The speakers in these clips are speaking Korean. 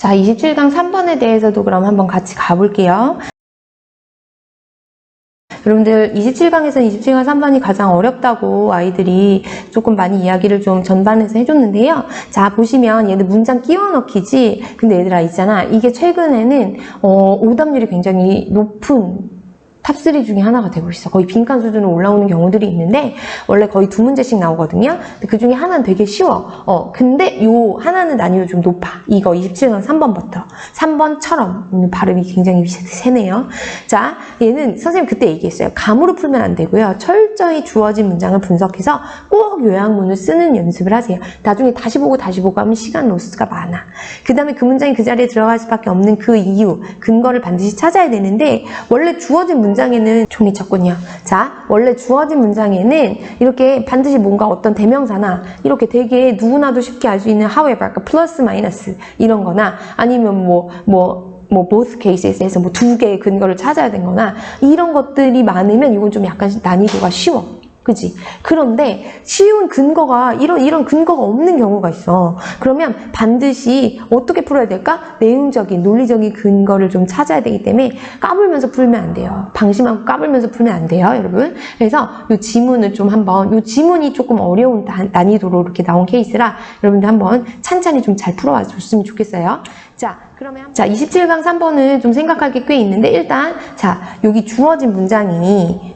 자, 27강 3번에 대해서도 그럼 한번 같이 가볼게요. 여러분들 27강에서 27강 3번이 가장 어렵다고 아이들이 조금 많이 이야기를 좀 전반해서 해줬는데요. 자, 보시면 얘들 문장 끼워 넣기지. 근데 얘들아 있잖아. 이게 최근에는 오답률이 굉장히 높은 탑3 중에 하나가 되고 있어. 거의 빈칸 수준으로 올라오는 경우들이 있는데 원래 거의 2문제씩 나오거든요. 그 중에 하나는 되게 쉬워. 근데 요 하나는 난이도 좀 높아. 이거 27강 3번부터. 3번처럼 발음이 굉장히 세네요. 자, 얘는 선생님 그때 얘기했어요. 감으로 풀면 안 되고요. 철저히 주어진 문장을 분석해서 꼭 요약문을 쓰는 연습을 하세요. 나중에 다시 보고 하면 시간 로스가 많아. 그 다음에 그 문장이 그 자리에 들어갈 수밖에 없는 그 이유, 근거를 반드시 찾아야 되는데 원래 주어진 문장에는 종이 쳤군요. 자, 원래 주어진 문장에는 이렇게 반드시 뭔가 어떤 대명사나 이렇게 되게 누구나도 쉽게 알 수 있는 however, 그러니까 플러스 마이너스 이런 거나 아니면 both cases에서 두 개의 근거를 찾아야 되거나 이런 것들이 많으면 이건 좀 약간 난이도가 쉬워. 그지? 그런데 쉬운 근거가 이런 근거가 없는 경우가 있어. 그러면 반드시 어떻게 풀어야 될까? 내용적인 논리적인 근거를 좀 찾아야 되기 때문에 까불면서 풀면 안 돼요. 방심하고 까불면서 풀면 안 돼요, 여러분. 그래서 이 지문을 좀 한번 이 지문이 조금 어려운 난이도로 이렇게 나온 케이스라 여러분들 한번 찬찬히 좀 잘 풀어와 줬으면 좋겠어요. 자, 그러면 27강 3번은 좀 생각할 게 꽤 있는데 일단 자, 여기 주어진 문장이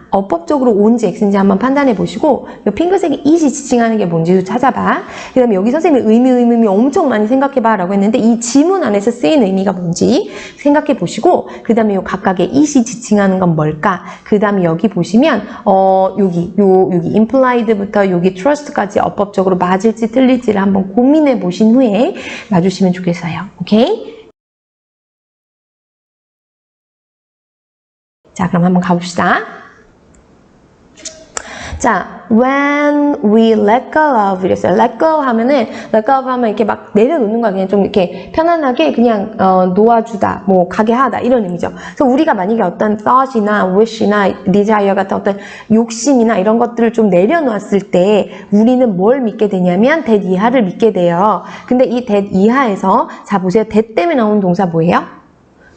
어법적으로 O인지 X인지 한번 판단해 보시고 이 핑크색이 it이 지칭하는 게 뭔지도 찾아봐. 그 다음에 여기 선생님이 의미 엄청 많이 생각해봐 라고 했는데 이 지문 안에서 쓰인 의미가 뭔지 생각해 보시고 그 다음에 요 각각의 it이 지칭하는 건 뭘까? 그 다음에 여기 보시면 여기 implied부터 여기 trust까지 어법적으로 맞을지 틀릴지를 한번 고민해 보신 후에 놔주시면 좋겠어요. 오케이? 자, 그럼 한번 가봅시다. 자, when we let go of 이랬어요. let go 하면은 이렇게 막 내려놓는 거야. 그냥 좀 이렇게 편안하게 그냥 놓아주다, 가게 하다 이런 의미죠. 그래서 우리가 만약에 어떤 thought이나 wish나 desire 같은 어떤 욕심이나 이런 것들을 좀 내려놓았을 때 우리는 뭘 믿게 되냐면 that 이하를 믿게 돼요. 근데 이 that 이하에서 자 보세요. that 때문에 나오는 동사 뭐예요?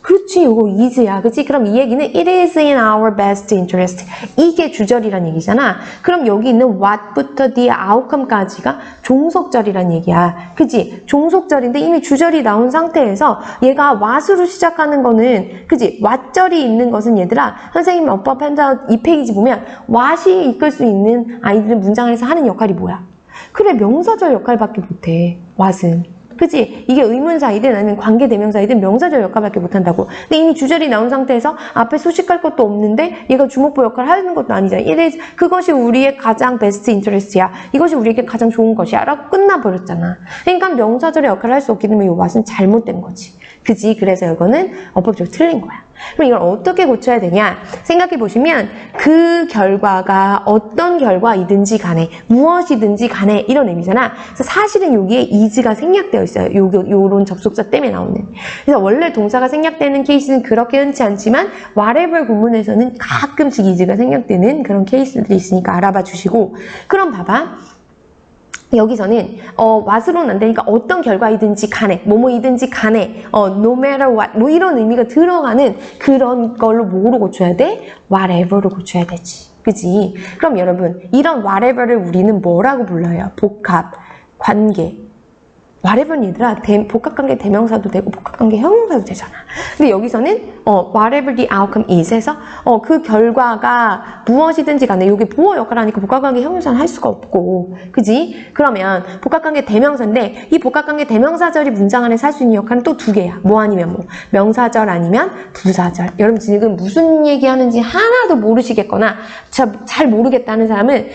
그렇지, 이거 is야. 그치? 그럼 이 얘기는 it is in our best interest. 이게 주절이란 얘기잖아. 그럼 여기 있는 what부터 the outcome까지가 종속절이란 얘기야. 그치? 종속절인데 이미 주절이 나온 상태에서 얘가 what으로 시작하는 거는, 그치? what절이 있는 것은 얘들아, 선생님 어법 한자 2페이지 보면 what이 이끌 수 있는 아이들은 문장 안에서 하는 역할이 뭐야? 그래, 명사절 역할밖에 못해. what은. 그치? 이게 의문사이든 아니면 관계대명사이든 명사절 역할밖에 못한다고. 근데 이미 주절이 나온 상태에서 앞에 수식할 것도 없는데 얘가 주목보 역할을 하는 것도 아니잖아. 그것이 우리의 가장 베스트 인터레스트야. 이것이 우리에게 가장 좋은 것이야. 라고 끝나버렸잖아. 그러니까 명사절의 역할을 할 수 없기 때문에 이 what은 잘못된 거지. 그치? 그래서 이거는 어법적으로 틀린 거야. 그럼 이걸 어떻게 고쳐야 되냐? 생각해 보시면 그 결과가 어떤 결과이든지 간에 무엇이든지 간에 이런 의미잖아. 그래서 사실은 여기에 is가 생략되어 있어요. 요런 접속사 때문에 나오는. 그래서 원래 동사가 생략되는 케이스는 그렇게 흔치 않지만 whatever 구문에서는 가끔씩 is가 생략되는 그런 케이스들이 있으니까 알아봐 주시고. 그럼 봐봐. 여기서는 what으로는 안 되니까 어떤 결과이든지 간에 뭐뭐이든지 간에 no matter what 이런 의미가 들어가는 그런 걸로 뭐로 고쳐야 돼? whatever로 고쳐야 되지. 그지? 그럼 여러분 이런 whatever를 우리는 뭐라고 불러요? 복합, 관계. whatever는 얘들아 복합관계 대명사도 되고 복합관계 형용사도 되잖아. 근데 여기서는 whatever the outcome is 해서 그 결과가 무엇이든지 간에 이게 보호 역할을 하니까 복합관계 형용사는 할 수가 없고 그지? 그러면 복합관계 대명사인데 이 복합관계 대명사절이 문장 안에 살 수 있는 역할은 또 두 개야. 뭐 아니면 뭐 명사절 아니면 부사절. 여러분 지금 무슨 얘기하는지 하나도 모르시겠거나 잘 모르겠다는 사람은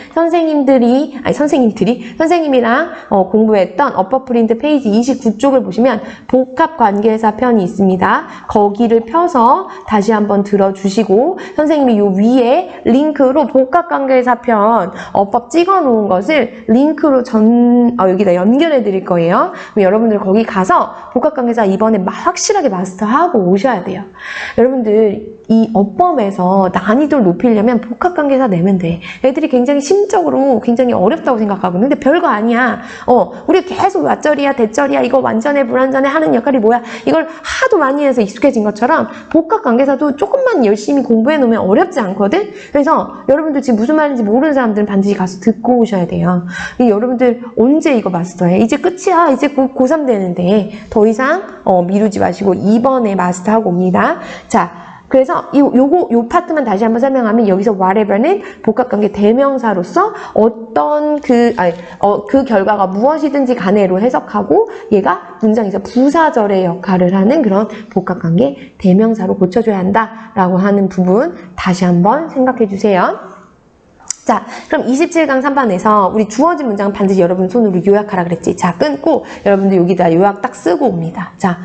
선생님이랑 공부했던 어법 프린트 페이지 29쪽을 보시면 복합관계사 편이 있습니다. 거기를 펴서 다시 한번 들어주시고 선생님이 요 위에 링크로 복합관계사 편 어법 찍어 놓은 것을 링크로 여기다 연결해 드릴 거예요. 그럼 여러분들 거기 가서 복합관계사 이번에 확실하게 마스터하고 오셔야 돼요. 여러분들 이 어법에서 난이도를 높이려면 복합관계사 내면 돼. 애들이 굉장히 심적으로 굉장히 어렵다고 생각하거든. 근데 별거 아니야. 우리 계속 왓절이야, 대절이야, 이거 완전해, 불완전해 하는 역할이 뭐야? 이걸 하도 많이 해서 익숙해진 것처럼 복합관계사도 조금만 열심히 공부해 놓으면 어렵지 않거든? 그래서 여러분들 지금 무슨 말인지 모르는 사람들은 반드시 가서 듣고 오셔야 돼요. 여러분들 언제 이거 마스터해? 이제 끝이야. 이제 고3 되는데 더 이상 미루지 마시고 이번에 마스터하고 옵니다. 자, 그래서 요 파트만 다시 한번 설명하면 여기서 whatever는 복합관계 대명사로서 어떤 그 결과가 무엇이든지 간에로 해석하고 얘가 문장에서 부사절의 역할을 하는 그런 복합관계 대명사로 고쳐줘야 한다라고 하는 부분 다시 한번 생각해 주세요. 자, 그럼 27강 3반에서 우리 주어진 문장은 반드시 여러분 손으로 요약하라 그랬지. 자, 끊고 여러분들 여기다 요약 딱 쓰고 옵니다. 자,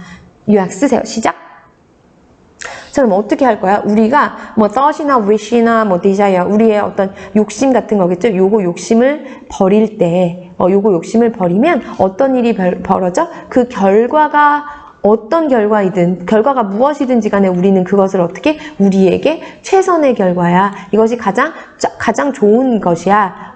요약 쓰세요. 시작. 자, 그럼 어떻게 할 거야? 우리가 뭐 thought이나 wish이나 뭐 desire, 우리의 어떤 욕심 같은 거겠죠? 요거 욕심을 버릴 때, 요거 욕심을 버리면 어떤 일이 벌어져? 그 결과가 어떤 결과가 무엇이든지 간에 우리는 그것을 어떻게 우리에게 최선의 결과야. 이것이 가장 좋은 것이야.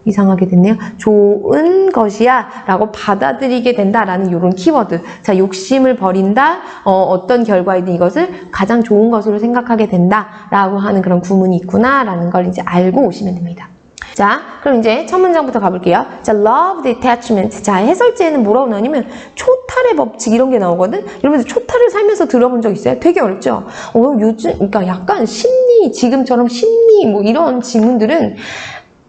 이상하게 됐네요. 좋은 것이야. 라고 받아들이게 된다라는 이런 키워드. 자, 욕심을 버린다. 어떤 결과이든 이것을 가장 좋은 것으로 생각하게 된다. 라고 하는 그런 구문이 있구나라는 걸 이제 알고 오시면 됩니다. 자, 그럼 이제 첫 문장부터 가볼게요. 자, love detachment. 자, 해설지에는 뭐라고 나오냐면 초탈의 법칙 이런 게 나오거든? 여러분들 초탈을 살면서 들어본 적 있어요? 되게 어렵죠? 요즘, 그러니까 약간 지금처럼 심리, 뭐 이런 지문들은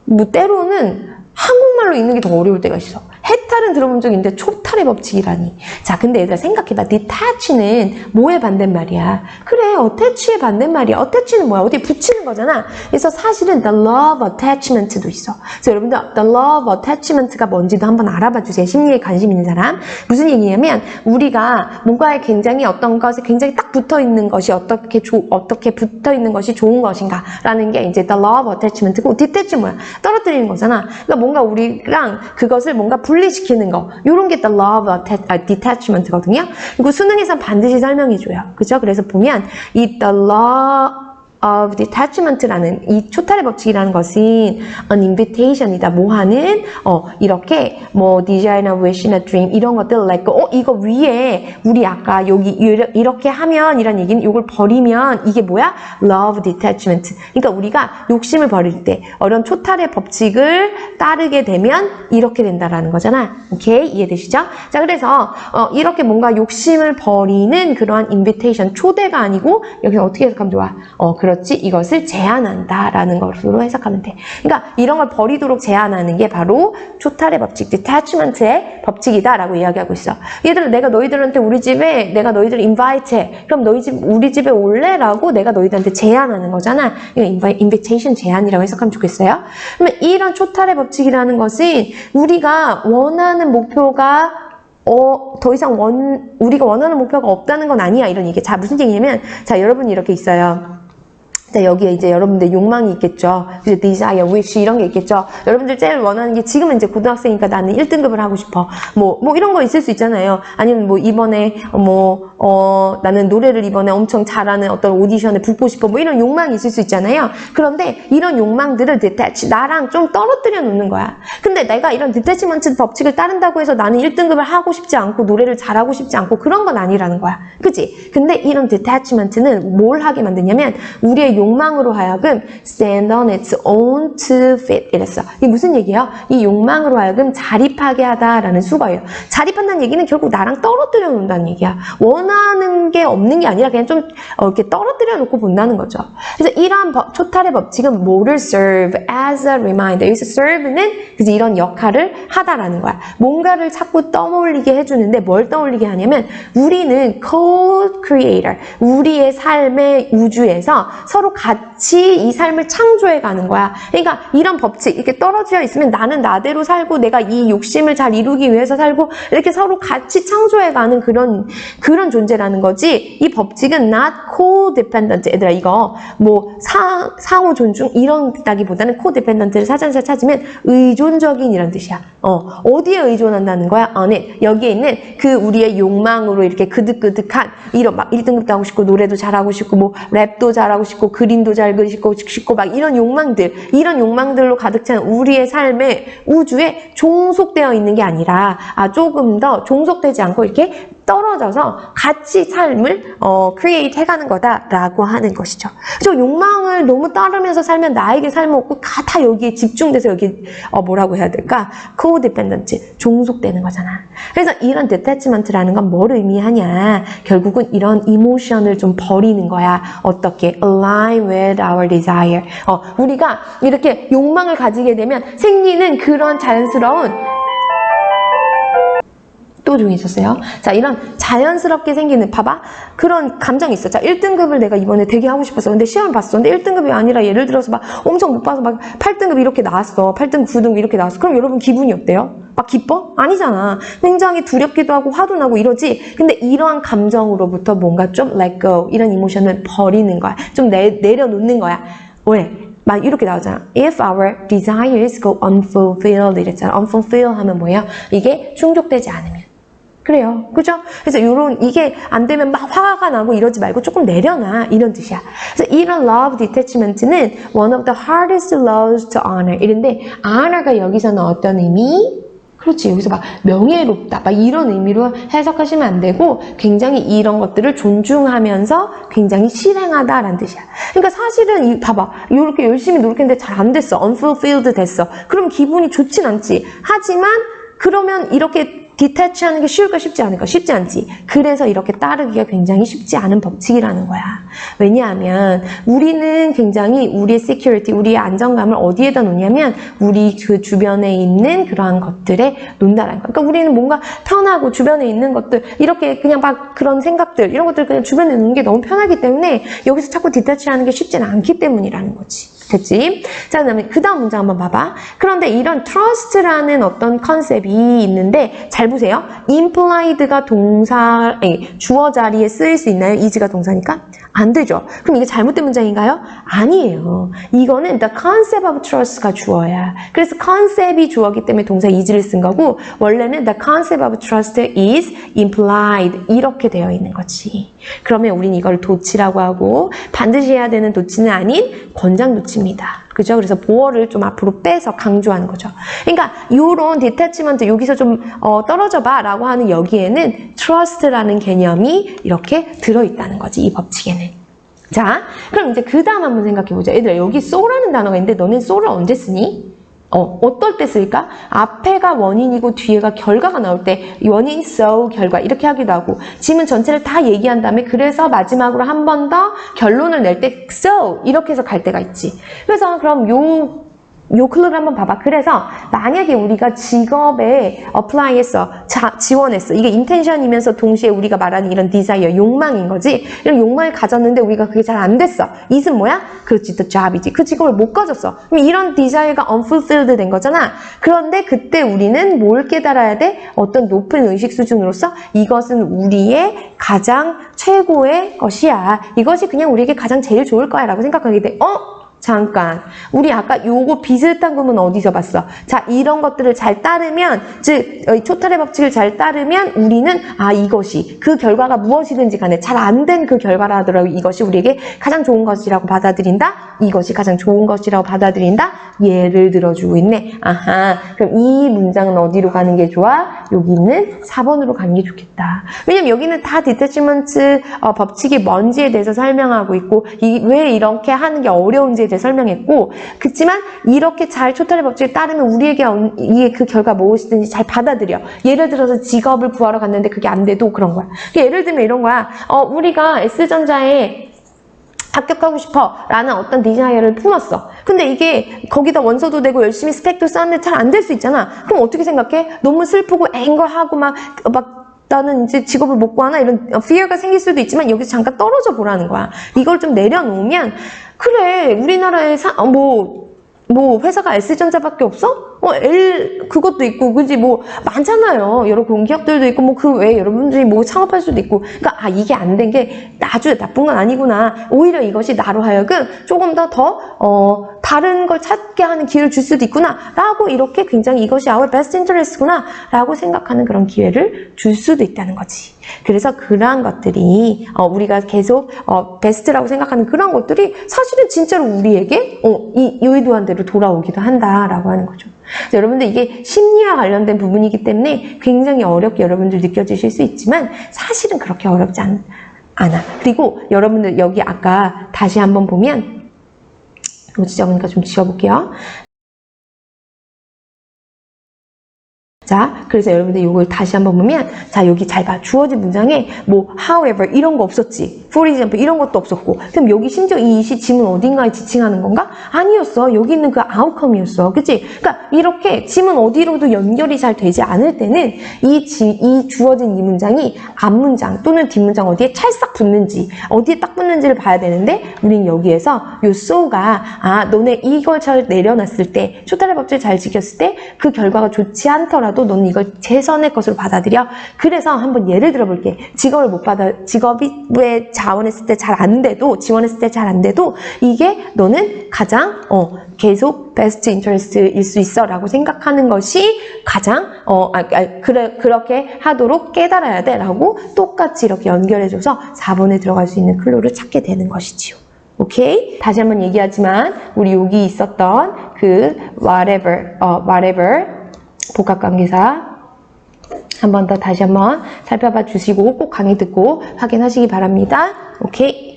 뭐 때로는 한국말로 읽는 게 더 어려울 때가 있어. 해탈은 들어본 적이 있는데 초탈의 법칙이라니. 자, 근데 얘들아 생각해봐. detach는 뭐의 반대말이야? 그래, attach의 반대말이야. attach는 뭐야? 어디 붙이는 거잖아. 그래서 사실은 the law of attachment도 있어. 그래서 여러분들 the law of attachment가 뭔지도 한번 알아봐 주세요. 심리에 관심 있는 사람. 무슨 얘기냐면 우리가 뭔가에 굉장히 어떤 것에 굉장히 딱 붙어 있는 것이 어떻게 붙어 있는 것이 좋은 것인가 라는 게 이제 the law of attachment고 detach는 뭐야? 떨어뜨리는 거잖아. 그러니까 뭔가 우리랑 그것을 뭔가 분리시키는 거. 요런 게 the law of detachment거든요. 그리고 수능에서 반드시 설명해줘요. 그죠? 그래서 보면 이 the law of detachment라는 이 초탈의 법칙이라는 것은 an invitation이다. 뭐하는 이렇게 뭐 desire나 wish나 dream 이런 것들 let go. 이거 위에 우리 아까 여기 이렇게 하면 이란 얘기는 이걸 버리면 이게 뭐야? love detachment. 그러니까 우리가 욕심을 버릴 때 이런 초탈의 법칙을 따르게 되면 이렇게 된다라는 거잖아. 오케이? 이해되시죠? 자, 그래서 이렇게 뭔가 욕심을 버리는 그러한 invitation 초대가 아니고 여기 어떻게 해석하면 좋아? 그렇지. 이것을 제한한다라는 것으로 해석하면 돼. 그러니까 이런 걸 버리도록 제한하는 게 바로 초탈의 법칙, detachment의 법칙이다라고 이야기하고 있어. 얘들아, 내가 너희들한테 내가 너희들 invite해. 그럼 우리 집에 올래라고 내가 너희들한테 제안하는 거잖아. 이거 invitation 제안이라고 해석하면 좋겠어요. 그러면 이런 초탈의 법칙이라는 것은 우리가 원하는 목표가 더 이상 우리가 원하는 목표가 없다는 건 아니야. 이런 얘기. 자, 무슨 얘기냐면, 자, 여러분이 이렇게 있어요. 자, 여기에 이제 여러분들 욕망이 있겠죠. 그래서 desire, wish 이런 게 있겠죠. 여러분들 제일 원하는 게 지금은 이제 고등학생이니까 나는 1등급을 하고 싶어. 뭐 이런 거 있을 수 있잖아요. 아니면 뭐 이번에 나는 노래를 이번에 엄청 잘하는 어떤 오디션에 붙고 싶어. 뭐 이런 욕망이 있을 수 있잖아요. 그런데 이런 욕망들을 나랑 좀 떨어뜨려 놓는 거야. 근데 내가 이런 detachment 법칙을 따른다고 해서 나는 1등급을 하고 싶지 않고 노래를 잘하고 싶지 않고 그런 건 아니라는 거야. 그치? 근데 이런 detachment는 뭘 하게 만드냐면 우리의 욕망으로 하여금 stand on its own to fit 이랬어. 이게 무슨 얘기예요? 이 욕망으로 하여금 자립하게 하다라는 수거예요. 자립한다는 얘기는 결국 나랑 떨어뜨려 놓는다는 얘기야. 원하는 게 없는 게 아니라 그냥 좀 이렇게 떨어뜨려 놓고 본다는 거죠. 그래서 이러한 초탈의 법칙은 뭐를 serve as a reminder. 여기서 serve는 그래서 이런 역할을 하다라는 거야. 뭔가를 자꾸 떠올리게 해주는데 뭘 떠올리게 하냐면 우리는 co-creator, 우리의 삶의 우주에서 서로 같이 이 삶을 창조해 가는 거야. 그러니까 이런 법칙, 이렇게 떨어져 있으면 나는 나대로 살고 내가 이 욕심을 잘 이루기 위해서 살고 이렇게 서로 같이 창조해 가는 그런 존재라는 거지. 이 법칙은 not co-dependent. 얘들아, 이거 뭐 상호 존중 이런 다기보다는 co-dependent를 사전에서 찾으면 의존적인 이런 뜻이야. 어디에 의존한다는 거야? on it. 여기에 있는 그 우리의 욕망으로 이렇게 그득그득한 이런 막 1등급도 하고 싶고 노래도 잘하고 싶고 뭐 랩도 잘하고 싶고 그림도 잘 그리고 싶고 막 이런 욕망들로 가득 찬 우리의 삶에 우주에 종속되어 있는 게 아니라 조금 더 종속되지 않고 이렇게 떨어져서 같이 삶을 크리에이트 해가는 거다라고 하는 것이죠. 그래서 욕망을 너무 따르면서 살면 나에게 삶은 없고 다 여기에 집중돼서 여기 뭐라고 해야 될까? 코디펜던트, 종속되는 거잖아. 그래서 이런 디태치먼트라는 건 뭘 의미하냐? 결국은 이런 이모션을 좀 버리는 거야. 어떻게? Align with our desire. 우리가 이렇게 욕망을 가지게 되면 생기는 그런 자연스러운 또 조용히 있었어요. 자, 이런 자연스럽게 생기는, 봐봐. 그런 감정이 있어. 자, 1등급을 내가 이번에 되게 하고 싶었어. 근데 시험을 봤어. 근데 1등급이 아니라 예를 들어서 막 엄청 못 봐서 막 8등급 이렇게 나왔어. 8등급, 9등급 이렇게 나왔어. 그럼 여러분 기분이 어때요? 막 기뻐? 아니잖아. 굉장히 두렵기도 하고 화도 나고 이러지. 근데 이러한 감정으로부터 뭔가 좀 let go, 이런 이모션을 버리는 거야. 좀 내려놓는 거야. 왜? 막 이렇게 나오잖아. If our desires go unfulfilled 이랬잖아. unfulfilled 하면 뭐예요? 이게 충족되지 않으면. 그래요. 그죠? 그래서 이게 안 되면 막 화가 나고 이러지 말고 조금 내려놔. 이런 뜻이야. 그래서 이런 love detachment는 one of the hardest loves to honor. 이런데 honor가 여기서는 어떤 의미? 그렇지. 여기서 막 명예롭다. 막 이런 의미로 해석하시면 안 되고 굉장히 이런 것들을 존중하면서 굉장히 실행하다라는 뜻이야. 그러니까 사실은 봐봐. 이렇게 열심히 노력했는데 잘 안 됐어. unfulfilled 됐어. 그럼 기분이 좋진 않지. 하지만 그러면 이렇게 디태치하는 게 쉬울까 쉽지 않을까? 쉽지 않지. 그래서 이렇게 따르기가 굉장히 쉽지 않은 법칙이라는 거야. 왜냐하면 우리는 굉장히 우리의 security, 우리의 안정감을 어디에다 놓냐면 우리 그 주변에 있는 그러한 것들에 놓는다는 거야. 그러니까 우리는 뭔가 편하고 주변에 있는 것들, 이렇게 그냥 막 그런 생각들, 이런 것들 그냥 주변에 놓는 게 너무 편하기 때문에 여기서 자꾸 디태치하는 게 쉽지는 않기 때문이라는 거지. 됐지? 자, 그 다음 문장 한번 봐봐. 그런데 이런 trust라는 어떤 컨셉이 있는데 잘 보세요. implied가 동사, 주어 자리에 쓰일 수 있나요? is가 동사니까? 안 되죠. 그럼 이게 잘못된 문장인가요? 아니에요. 이거는 the concept of trust가 주어야. 그래서 컨셉이 주어기 때문에 동사 is를 쓴 거고 원래는 the concept of trust is implied 이렇게 되어 있는 거지. 그러면 우린 이걸 도치라고 하고 반드시 해야 되는 도치는 아닌 권장 도치입니다. 그죠? 그래서 보어를 좀 앞으로 빼서 강조하는 거죠. 그러니까 요런 디태치먼트 여기서 좀 떨어져 봐 라고 하는 여기에는 trust라는 개념이 이렇게 들어있다는 거지. 이 법칙에는. 자, 그럼 이제 그 다음 한번 생각해보자. 얘들아, 여기 so라는 단어가 있는데 너는 so를 언제 쓰니? 어떨 때 쓸까? 앞에가 원인이고 뒤에가 결과가 나올 때 원인, so, 결과 이렇게 하기도 하고 지문 전체를 다 얘기한 다음에 그래서 마지막으로 한 번 더 결론을 낼 때 so 이렇게 해서 갈 때가 있지. 그래서 그럼 요 클럽을 한번 봐봐. 그래서 만약에 우리가 직업에 apply했어, 지원했어. 이게 intention이면서 동시에 우리가 말하는 이런 desire, 욕망인 거지. 이런 욕망을 가졌는데 우리가 그게 잘 안 됐어. 이은 뭐야? 그렇지, the job이지. 그 직업을 못 가졌어. 그럼 이런 desire가 unfulfilled 된 거잖아. 그런데 그때 우리는 뭘 깨달아야 돼? 어떤 높은 의식 수준으로서 이것은 우리의 가장 최고의 것이야. 이것이 그냥 우리에게 가장 제일 좋을 거야 라고 생각하게 돼. 잠깐. 우리 아까 요거 비슷한 구문 어디서 봤어? 자, 이런 것들을 잘 따르면, 즉, 초탈의 법칙을 잘 따르면 우리는, 이것이, 그 결과가 무엇이든지 간에 잘 안 된 그 결과라 하더라도 이것이 우리에게 가장 좋은 것이라고 받아들인다? 이것이 가장 좋은 것이라고 받아들인다? 예를 들어주고 있네. 아하. 그럼 이 문장은 어디로 가는 게 좋아? 여기 있는 4번으로 가는 게 좋겠다. 왜냐면 여기는 다 디태치먼트 법칙이 뭔지에 대해서 설명하고 있고, 왜 이렇게 하는 게 어려운지에 대해서 설명했고, 그렇지만 이렇게 잘 초탈의 법칙을 따르면 우리에게 이게 그 결과 무엇이든지 잘 받아들여. 예를 들어서 직업을 구하러 갔는데 그게 안 돼도 그런 거야. 예를 들면 이런 거야. 우리가 S전자에 합격하고 싶어 라는 어떤 디자이어를 품었어. 근데 이게 거기다 원서도 내고 열심히 스펙도 쌓는데 잘 안 될 수 있잖아. 그럼 어떻게 생각해? 너무 슬프고 앵거하고 막 나는 이제 직업을 못 구하나 이런 fear가 생길 수도 있지만 여기서 잠깐 떨어져 보라는 거야. 이걸 좀 내려놓으면 그래, 우리나라에 뭐 회사가 S전자밖에 없어? 그것도 있고, 그지? 뭐, 많잖아요. 여러 공기업들도 있고, 뭐, 그 외에 여러분들이 뭐 창업할 수도 있고. 그러니까, 이게 안 된 게 아주 나쁜 건 아니구나. 오히려 이것이 나로 하여금 조금 다른 걸 찾게 하는 기회를 줄 수도 있구나. 라고 이렇게 굉장히 이것이 our best interest구나. 라고 생각하는 그런 기회를 줄 수도 있다는 거지. 그래서 그러한 것들이, 우리가 계속, 베스트라고 생각하는 그런 것들이 사실은 진짜로 우리에게, 이 의도한 대로 돌아오기도 한다라고 하는 거죠. 그래서 여러분들 이게 심리와 관련된 부분이기 때문에 굉장히 어렵게 여러분들 느껴지실 수 있지만 사실은 그렇게 어렵지 않아. 그리고 여러분들 여기 아까 다시 한번 보면 이거 지저분하니까 좀 지워볼게요. 자, 그래서 여러분들 이걸 다시 한번 보면, 자, 여기 잘 봐. 주어진 문장에 뭐, however, 이런 거 없었지. For example, 이런 것도 없었고. 그럼 여기 심지어 이 지문 어딘가에 지칭하는 건가? 아니었어. 여기 있는 그 outcome이었어. 그치? 그러니까 이렇게 지문 어디로도 연결이 잘 되지 않을 때는 이 주어진 이 문장이 앞문장 또는 뒷문장 어디에 찰싹 붙는지, 어디에 딱 붙는지를 봐야 되는데, 우린 여기에서 요 so가, 너네 이걸 잘 내려놨을 때, 초탈의 법칙을 잘 지켰을 때, 그 결과가 좋지 않더라도 너는 이걸 최선의 것으로 받아들여. 그래서 한번 예를 들어볼게. 직업이 왜 지원했을 때 잘 안 돼도 이게 너는 가장 계속 베스트 인터레스트일 수 있어 라고 생각하는 것이 가장 그렇게 하도록 깨달아야 돼 라고 똑같이 이렇게 연결해줘서 4번에 들어갈 수 있는 클로를 찾게 되는 것이지요. 오케이? 다시 한번 얘기하지만 우리 여기 있었던 그 whatever 복합관계사 한 번 더 다시 한번 살펴봐 주시고 꼭 강의 듣고 확인하시기 바랍니다. 오케이?